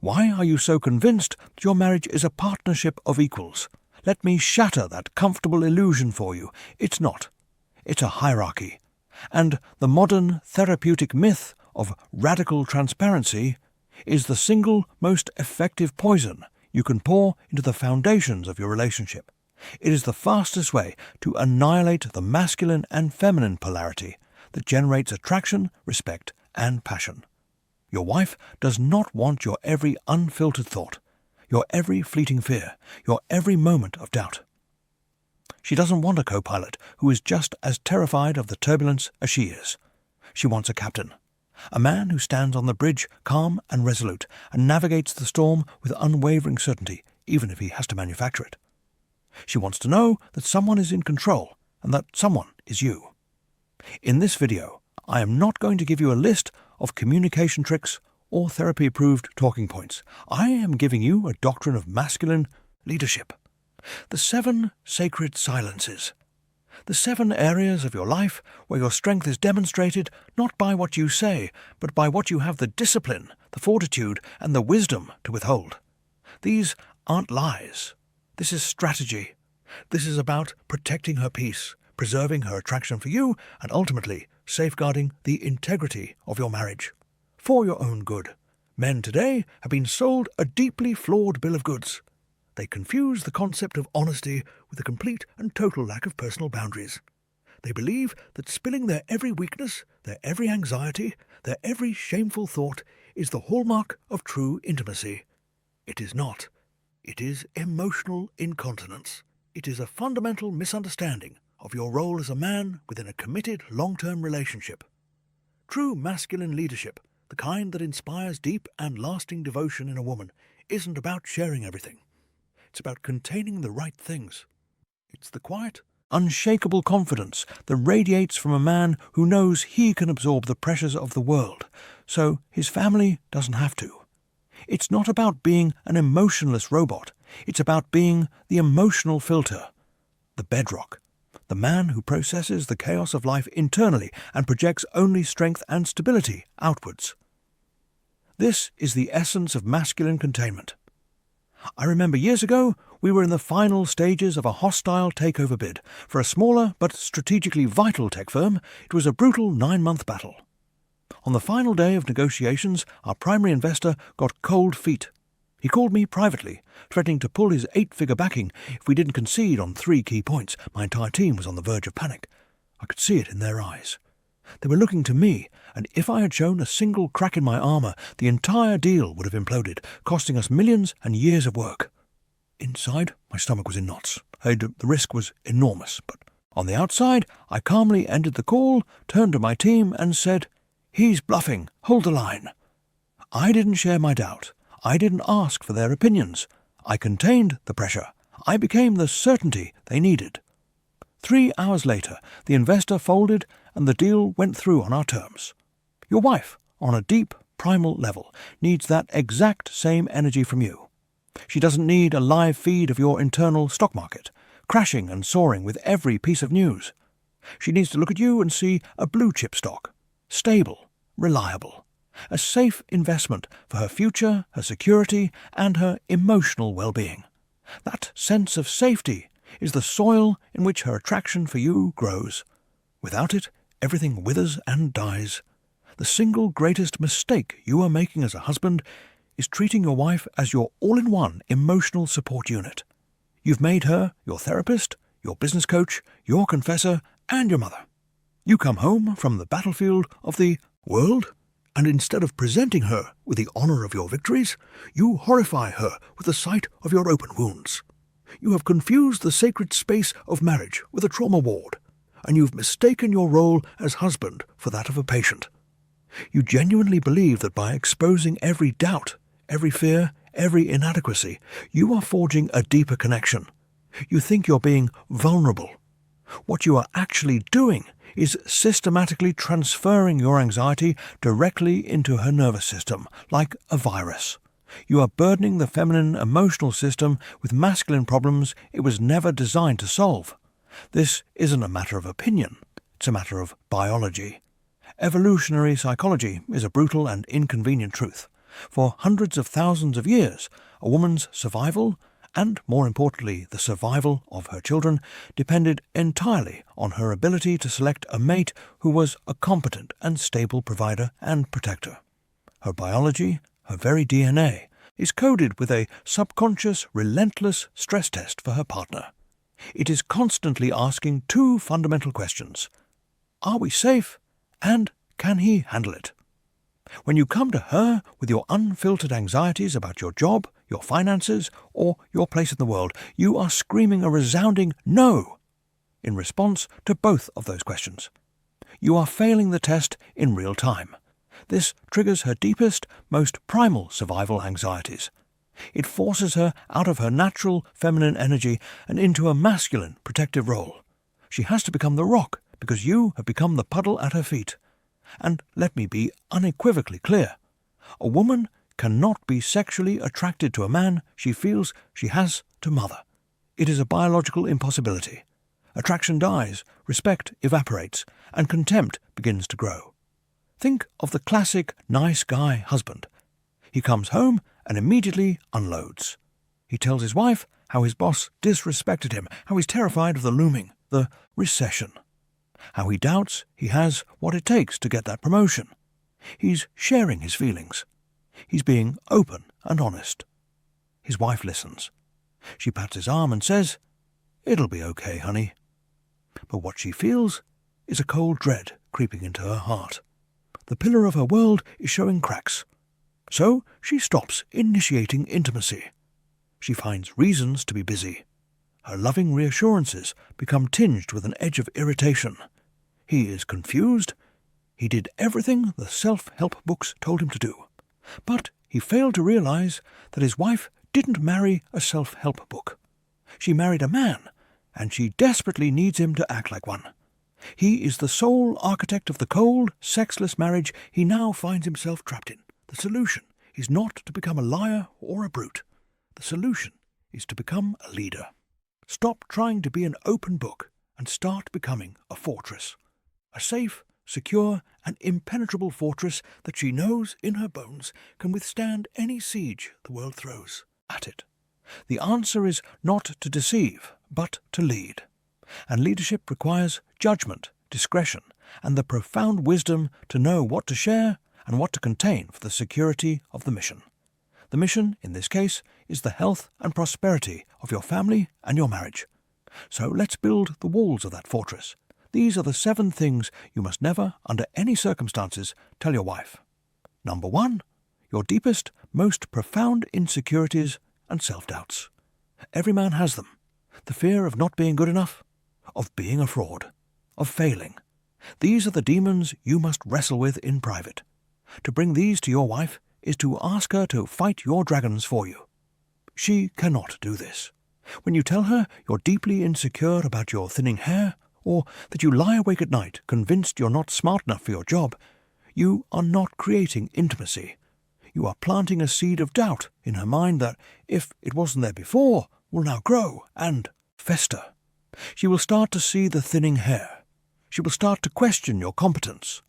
Why are you so convinced that your marriage is a partnership of equals? Let me shatter that comfortable illusion for you. It's not. It's a hierarchy. And the modern therapeutic myth of radical transparency is the single most effective poison you can pour into the foundations of your relationship. It is the fastest way to annihilate the masculine and feminine polarity that generates attraction, respect, and passion. Your wife does not want your every unfiltered thought, your every fleeting fear, your every moment of doubt. She doesn't want a co-pilot who is just as terrified of the turbulence as she is. She wants a captain, a man who stands on the bridge calm and resolute and navigates the storm with unwavering certainty, even if he has to manufacture it. She wants to know that someone is in control and that someone is you. In this video, I am not going to give you a list of communication tricks or therapy-approved talking points. I am giving you a doctrine of masculine leadership. The 7 sacred silences. The 7 areas of your life where your strength is demonstrated not by what you say, but by what you have the discipline, the fortitude, and the wisdom to withhold. These aren't lies. This is strategy. This is about protecting her peace, preserving her attraction for you, and ultimately safeguarding the integrity of your marriage. For your own good. Men today have been sold a deeply flawed bill of goods. They confuse the concept of honesty with a complete and total lack of personal boundaries. They believe that spilling their every weakness, their every anxiety, their every shameful thought is the hallmark of true intimacy. It is not. It is emotional incontinence. It is a fundamental misunderstanding of your role as a man within a committed long-term relationship. True masculine leadership, the kind that inspires deep and lasting devotion in a woman, isn't about sharing everything. It's about containing the right things. It's the quiet, unshakable confidence that radiates from a man who knows he can absorb the pressures of the world, so his family doesn't have to. It's not about being an emotionless robot. It's about being the emotional filter, the bedrock, the man who processes the chaos of life internally and projects only strength and stability outwards. This is the essence of masculine containment. I remember years ago, we were in the final stages of a hostile takeover bid. For a smaller but strategically vital tech firm, it was a brutal 9-month battle. On the final day of negotiations, our primary investor got cold feet. He called me privately, threatening to pull his 8-figure backing if we didn't concede on 3 key points. My entire team was on the verge of panic. I could see it in their eyes. They were looking to me, and if I had shown a single crack in my armour, the entire deal would have imploded, costing us millions and years of work. Inside, my stomach was in knots. The risk was enormous, but on the outside, I calmly ended the call, turned to my team and said, "He's bluffing. Hold the line." I didn't share my doubt. I didn't ask for their opinions. I contained the pressure. I became the certainty they needed. 3 hours later, the investor folded and the deal went through on our terms. Your wife, on a deep, primal level, needs that exact same energy from you. She doesn't need a live feed of your internal stock market, crashing and soaring with every piece of news. She needs to look at you and see a blue-chip stock, stable, reliable, a safe investment for her future, her security, and her emotional well-being. That sense of safety is the soil in which her attraction for you grows. Without it, everything withers and dies. The single greatest mistake you are making as a husband is treating your wife as your all-in-one emotional support unit. You've made her your therapist, your business coach, your confessor, and your mother. You come home from the battlefield of the world, and instead of presenting her with the honor of your victories, you horrify her with the sight of your open wounds. You have confused the sacred space of marriage with a trauma ward, and you've mistaken your role as husband for that of a patient. You genuinely believe that by exposing every doubt, every fear, every inadequacy, you are forging a deeper connection. You think you're being vulnerable. What you are actually doing is systematically transferring your anxiety directly into her nervous system, like a virus. You are burdening the feminine emotional system with masculine problems it was never designed to solve. This isn't a matter of opinion, it's a matter of biology. Evolutionary psychology is a brutal and inconvenient truth. For hundreds of thousands of years, a woman's survival, and more importantly the survival of her children, depended entirely on her ability to select a mate who was a competent and stable provider and protector. Her biology, her very DNA, is coded with a subconscious, relentless stress test for her partner. It is constantly asking two fundamental questions. Are we safe? And can he handle it? When you come to her with your unfiltered anxieties about your job, your finances, or your place in the world, you are screaming a resounding no in response to both of those questions. You are failing the test in real time. This triggers her deepest, most primal survival anxieties. It forces her out of her natural feminine energy and into a masculine protective role. She has to become the rock because you have become the puddle at her feet. And let me be unequivocally clear. A woman cannot be sexually attracted to a man she feels she has to mother. It is a biological impossibility. Attraction dies, respect evaporates, and contempt begins to grow. Think of the classic nice guy husband. He comes home and immediately unloads. He tells his wife how his boss disrespected him, how he's terrified of the recession, how he doubts he has what it takes to get that promotion. He's sharing his feelings. He's being open and honest. His wife listens. She pats his arm and says, "It'll be okay, honey." But what she feels is a cold dread creeping into her heart. The pillar of her world is showing cracks. So she stops initiating intimacy. She finds reasons to be busy. Her loving reassurances become tinged with an edge of irritation. He is confused. He did everything the self-help books told him to do. But he failed to realize that his wife didn't marry a self-help book. She married a man, and she desperately needs him to act like one. He is the sole architect of the cold, sexless marriage he now finds himself trapped in. The solution is not to become a liar or a brute. The solution is to become a leader. Stop trying to be an open book and start becoming a fortress. A safe, secure, and impenetrable fortress that she knows in her bones can withstand any siege the world throws at it. The answer is not to deceive, but to lead. And leadership requires judgment, discretion, and the profound wisdom to know what to share and what to contain for the security of the mission. The mission, in this case, is the health and prosperity of your family and your marriage. So let's build the walls of that fortress. These are the 7 things you must never, under any circumstances, tell your wife. Number 1, your deepest, most profound insecurities and self-doubts. Every man has them. The fear of not being good enough, of being a fraud, of failing. These are the demons you must wrestle with in private. To bring these to your wife is to ask her to fight your dragons for you. She cannot do this. When you tell her you're deeply insecure about your thinning hair, or that you lie awake at night convinced you're not smart enough for your job, you are not creating intimacy. You are planting a seed of doubt in her mind that, if it wasn't there before, will now grow and fester. She will start to see the thinning hair. She will start to question your competence.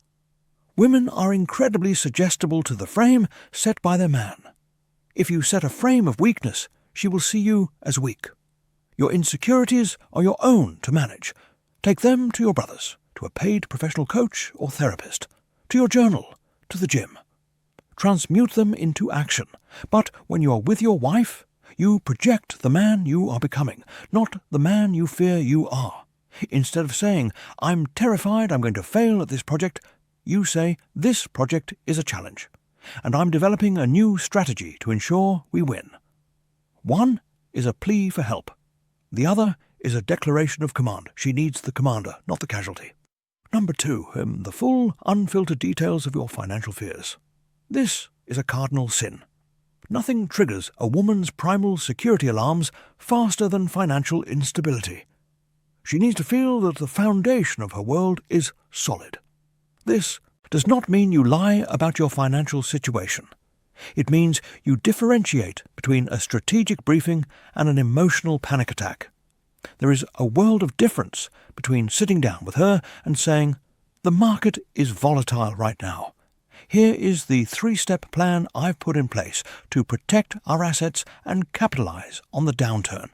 Women are incredibly suggestible to the frame set by their man. If you set a frame of weakness, she will see you as weak. Your insecurities are your own to manage. Take them to your brothers, to a paid professional coach or therapist, to your journal, to the gym. Transmute them into action. But when you are with your wife, you project the man you are becoming, not the man you fear you are. Instead of saying, "I'm terrified I'm going to fail at this project," you say, "This project is a challenge, and I'm developing a new strategy to ensure we win." One is a plea for help. The other is a declaration of command. She needs the commander, not the casualty. Number 2, the full, unfiltered details of your financial fears. This is a cardinal sin. Nothing triggers a woman's primal security alarms faster than financial instability. She needs to feel that the foundation of her world is solid. This does not mean you lie about your financial situation. It means you differentiate between a strategic briefing and an emotional panic attack. There is a world of difference between sitting down with her and saying, "The market is volatile right now. Here is the 3-step plan I've put in place to protect our assets and capitalize on the downturn.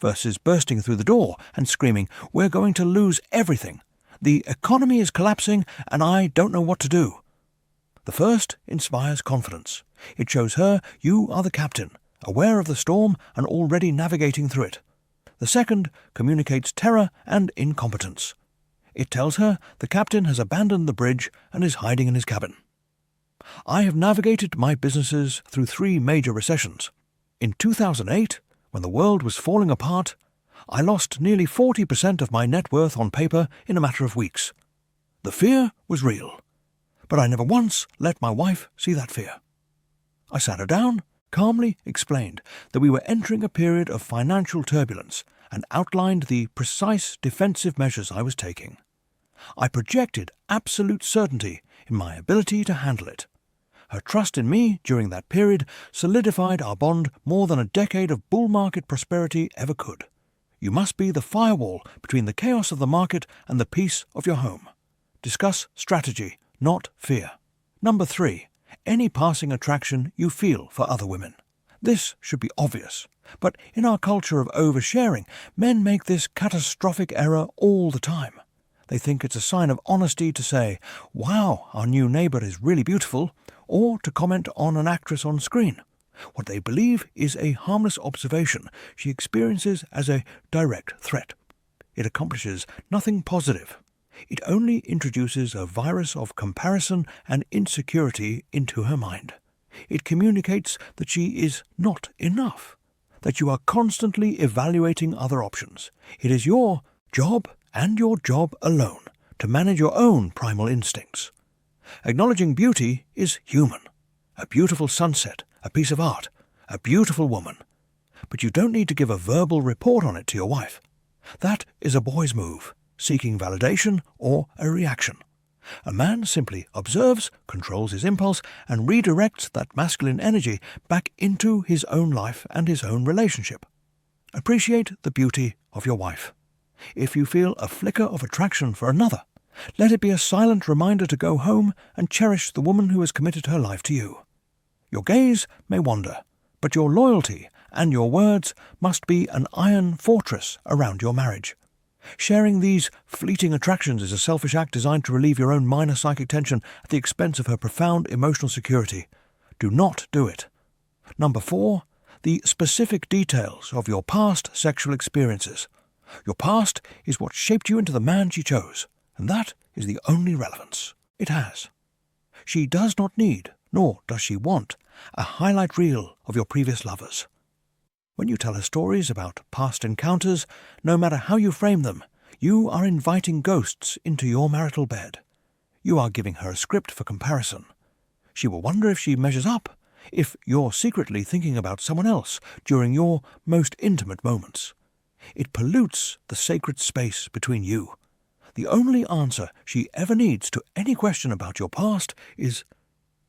Versus bursting through the door and screaming, "We're going to lose everything. The economy is collapsing and I don't know what to do." The first inspires confidence. It shows her you are the captain, aware of the storm and already navigating through it. The second communicates terror and incompetence. It tells her the captain has abandoned the bridge and is hiding in his cabin. I have navigated my businesses through 3 major recessions. In 2008, when the world was falling apart, I lost nearly 40% of my net worth on paper in a matter of weeks. The fear was real, but I never once let my wife see that fear. I sat her down, calmly explained that we were entering a period of financial turbulence and outlined the precise defensive measures I was taking. I projected absolute certainty in my ability to handle it. Her trust in me during that period solidified our bond more than a decade of bull market prosperity ever could. You must be the firewall between the chaos of the market and the peace of your home. Discuss strategy, not fear. Number 3. Any passing attraction you feel for other women. This should be obvious, but in our culture of oversharing, men make this catastrophic error all the time. They think it's a sign of honesty to say, "Wow, our new neighbour is really beautiful," or to comment on an actress on screen. What they believe is a harmless observation she experiences as a direct threat. It accomplishes nothing positive. It only introduces a virus of comparison and insecurity into her mind. It communicates that she is not enough, that you are constantly evaluating other options. It is your job and your job alone to manage your own primal instincts. Acknowledging beauty is human. A beautiful sunset, a piece of art, a beautiful woman. But you don't need to give a verbal report on it to your wife. That is a boy's move, seeking validation or a reaction. A man simply observes, controls his impulse, and redirects that masculine energy back into his own life and his own relationship. Appreciate the beauty of your wife. If you feel a flicker of attraction for another, let it be a silent reminder to go home and cherish the woman who has committed her life to you. Your gaze may wander, but your loyalty and your words must be an iron fortress around your marriage. Sharing these fleeting attractions is a selfish act designed to relieve your own minor psychic tension at the expense of her profound emotional security. Do not do it. Number 4. The specific details of your past sexual experiences. Your past is what shaped you into the man she chose, and that is the only relevance it has. She does not need, nor does she want, a highlight reel of your previous lovers. When you tell her stories about past encounters, no matter how you frame them, you are inviting ghosts into your marital bed. You are giving her a script for comparison. She will wonder if she measures up, if you're secretly thinking about someone else during your most intimate moments. It pollutes the sacred space between you. The only answer she ever needs to any question about your past is,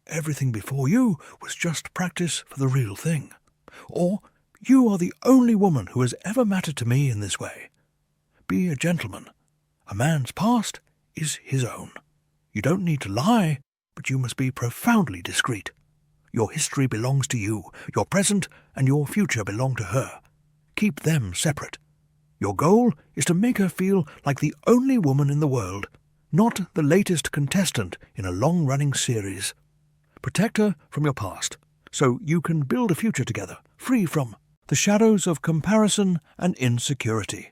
"Everything before you was just practice for the real thing," or "You are the only woman who has ever mattered to me in this way." Be a gentleman. A man's past is his own. You don't need to lie, but you must be profoundly discreet. Your history belongs to you. Your present and your future belong to her. Keep them separate. Your goal is to make her feel like the only woman in the world, not the latest contestant in a long-running series. Protect her from your past, so you can build a future together, free from the shadows of comparison and insecurity.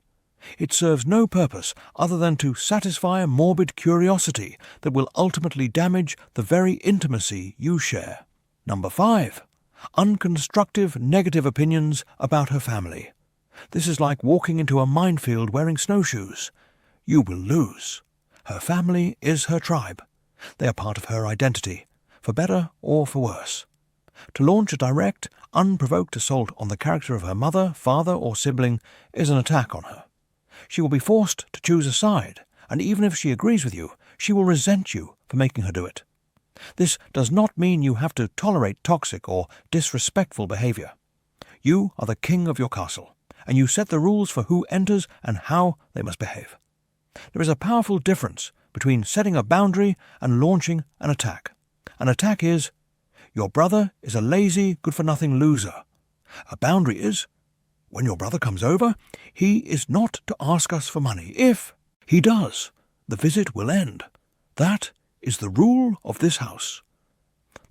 It serves no purpose other than to satisfy a morbid curiosity that will ultimately damage the very intimacy you share. Number 5. Unconstructive negative opinions about her family. This is like walking into a minefield wearing snowshoes. You will lose. Her family is her tribe. They are part of her identity, for better or for worse. To launch a direct, unprovoked assault on the character of her mother, father, or sibling is an attack on her. She will be forced to choose a side, and even if she agrees with you, she will resent you for making her do it. This does not mean you have to tolerate toxic or disrespectful behavior. You are the king of your castle, and you set the rules for who enters and how they must behave. There is a powerful difference between setting a boundary and launching an attack. An attack is, your brother is a lazy, good-for-nothing loser. A boundary is, when your brother comes over, he is not to ask us for money. If he does, the visit will end. That is the rule of this house.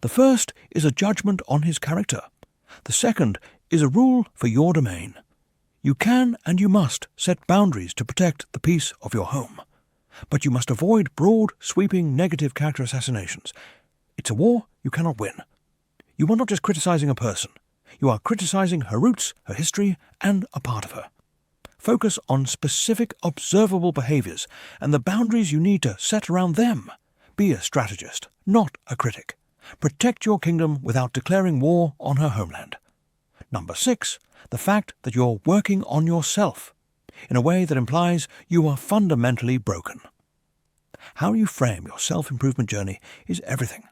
The first is a judgment on his character. The second is a rule for your domain. You can and you must set boundaries to protect the peace of your home. But you must avoid broad, sweeping, negative character assassinations. It's a war you cannot win. You are not just criticizing a person. You are criticizing her roots, her history, and a part of her. Focus on specific observable behaviors and the boundaries you need to set around them. Be a strategist, not a critic. Protect your kingdom without declaring war on her homeland. Number 6, the fact that you're working on yourself in a way that implies you are fundamentally broken. How you frame your self-improvement journey is everything.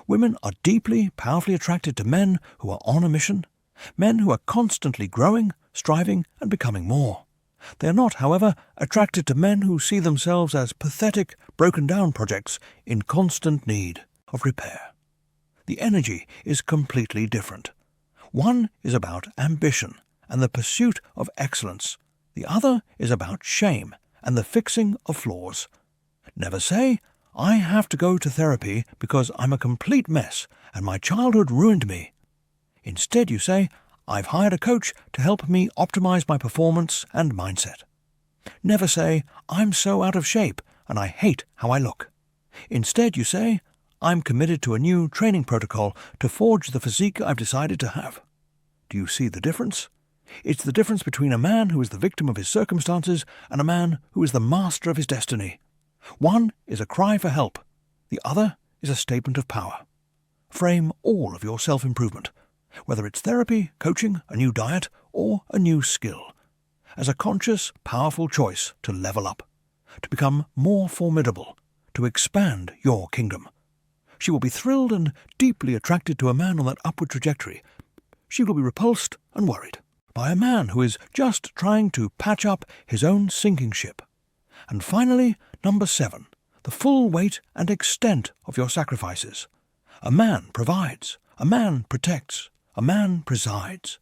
Women are deeply, powerfully attracted to men who are on a mission, men who are constantly growing, striving, and becoming more. They are not, however, attracted to men who see themselves as pathetic, broken-down projects in constant need of repair. The energy is completely different. One is about ambition and the pursuit of excellence. The other is about shame and the fixing of flaws. Never say, I have to go to therapy because I'm a complete mess and my childhood ruined me. Instead you say, I've hired a coach to help me optimize my performance and mindset. Never say, I'm so out of shape and I hate how I look. Instead you say, I'm committed to a new training protocol to forge the physique I've decided to have. Do you see the difference? It's the difference between a man who is the victim of his circumstances and a man who is the master of his destiny. One is a cry for help. The other is a statement of power. Frame all of your self-improvement, whether it's therapy, coaching, a new diet, or a new skill, as a conscious, powerful choice to level up, to become more formidable, to expand your kingdom. She will be thrilled and deeply attracted to a man on that upward trajectory. She will be repulsed and worried by a man who is just trying to patch up his own sinking ship. And finally, number 7, the full weight and extent of your sacrifices. A man provides, a man protects, a man presides.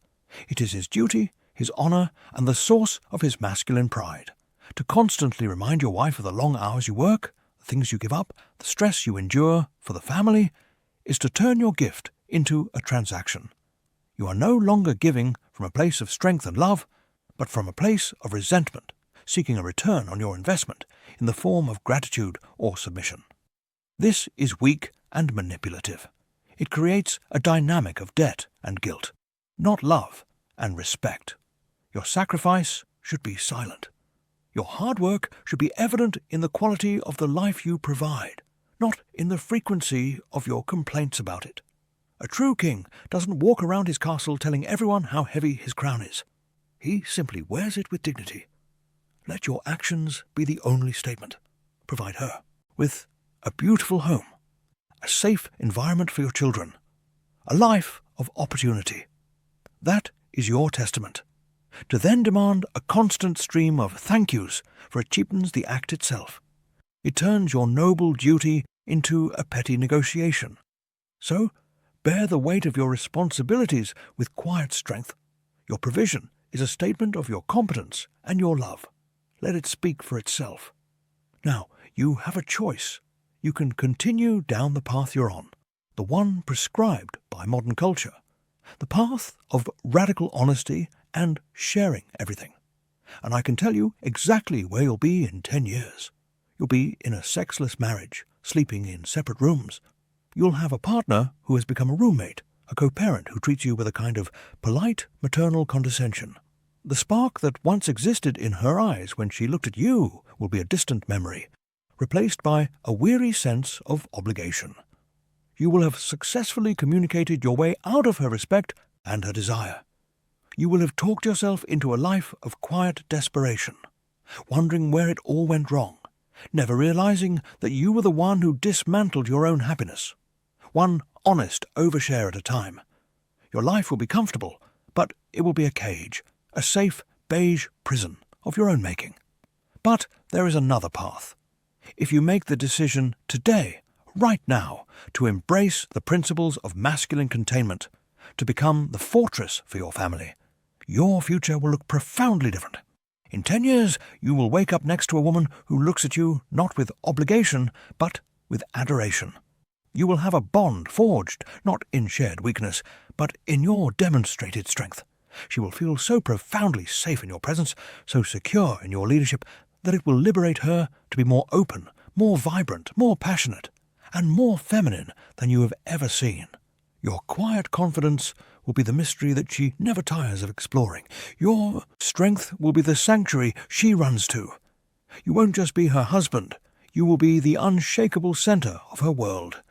It is his duty, his honor, and the source of his masculine pride to constantly remind your wife of the long hours you work, the things you give up, the stress you endure for the family, is to turn your gift into a transaction. You are no longer giving from a place of strength and love, but from a place of resentment, seeking a return on your investment in the form of gratitude or submission. This is weak and manipulative. It creates a dynamic of debt and guilt, not love and respect. Your sacrifice should be silent. Your hard work should be evident in the quality of the life you provide, not in the frequency of your complaints about it. A true king doesn't walk around his castle telling everyone how heavy his crown is. He simply wears it with dignity. Let your actions be the only statement. Provide her with a beautiful home, a safe environment for your children, a life of opportunity. That is your testament. To then demand a constant stream of thank yous for it cheapens the act itself. It turns your noble duty into a petty negotiation. So, bear the weight of your responsibilities with quiet strength. Your provision is a statement of your competence and your love. Let it speak for itself. Now, you have a choice. You can continue down the path you're on, the one prescribed by modern culture, the path of radical honesty and sharing everything. And I can tell you exactly where you'll be in 10 years. You'll be in a sexless marriage, sleeping in separate rooms. You'll have a partner who has become a roommate, a co-parent who treats you with a kind of polite maternal condescension. The spark that once existed in her eyes when she looked at you will be a distant memory, replaced by a weary sense of obligation. You will have successfully communicated your way out of her respect and her desire. You will have talked yourself into a life of quiet desperation, wondering where it all went wrong, never realizing that you were the one who dismantled your own happiness, one honest overshare at a time. Your life will be comfortable, but it will be a cage, a safe beige prison of your own making. But there is another path. If you make the decision today, right now, to embrace the principles of masculine containment, to become the fortress for your family, your future will look profoundly different. In 10 years, you will wake up next to a woman who looks at you not with obligation, but with adoration. You will have a bond forged, not in shared weakness, but in your demonstrated strength. She will feel so profoundly safe in your presence, so secure in your leadership, that it will liberate her to be more open, more vibrant, more passionate, and more feminine than you have ever seen. Your quiet confidence will be the mystery that she never tires of exploring. Your strength will be the sanctuary she runs to. You won't just be her husband, you will be the unshakable centre of her world.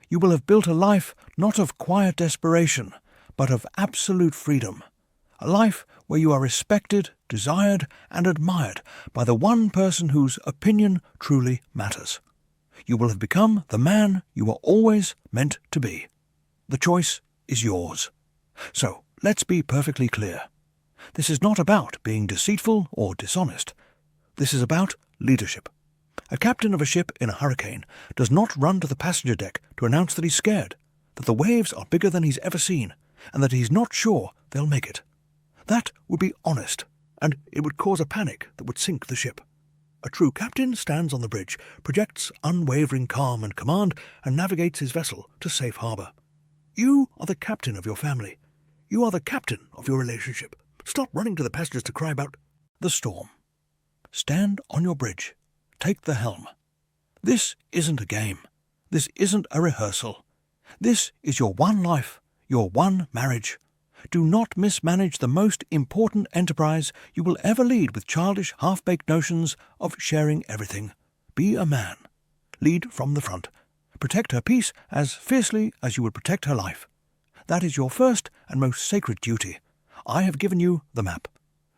You will have built a life not of quiet desperation, but of absolute freedom. A life where you are respected, desired, and admired by the one person whose opinion truly matters. You will have become the man you were always meant to be. The choice is yours. So, let's be perfectly clear. This is not about being deceitful or dishonest. This is about leadership. A captain of a ship in a hurricane does not run to the passenger deck to announce that he's scared, that the waves are bigger than he's ever seen, and that he's not sure they'll make it. That would be honest, and it would cause a panic that would sink the ship. A true captain stands on the bridge, projects unwavering calm and command, and navigates his vessel to safe harbour. You are the captain of your family. You are the captain of your relationship. Stop running to the passengers to cry about the storm. Stand on your bridge. Take the helm. This isn't a game. This isn't a rehearsal. This is your one life, your one marriage. Do not mismanage the most important enterprise you will ever lead with childish, half-baked notions of sharing everything. Be a man. Lead from the front. Protect her peace as fiercely as you would protect her life. That is your first and most sacred duty. I have given you the map,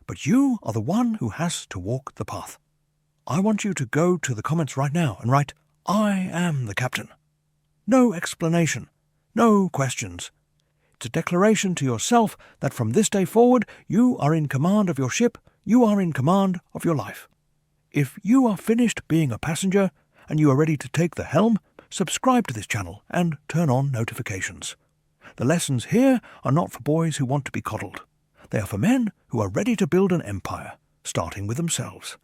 but you are the one who has to walk the path. I want you to go to the comments right now and write, "I am the captain." No explanation, no questions. It's a declaration to yourself that from this day forward you are in command of your ship, you are in command of your life. If you are finished being a passenger and you are ready to take the helm, subscribe to this channel and turn on notifications. The lessons here are not for boys who want to be coddled. They are for men who are ready to build an empire, starting with themselves.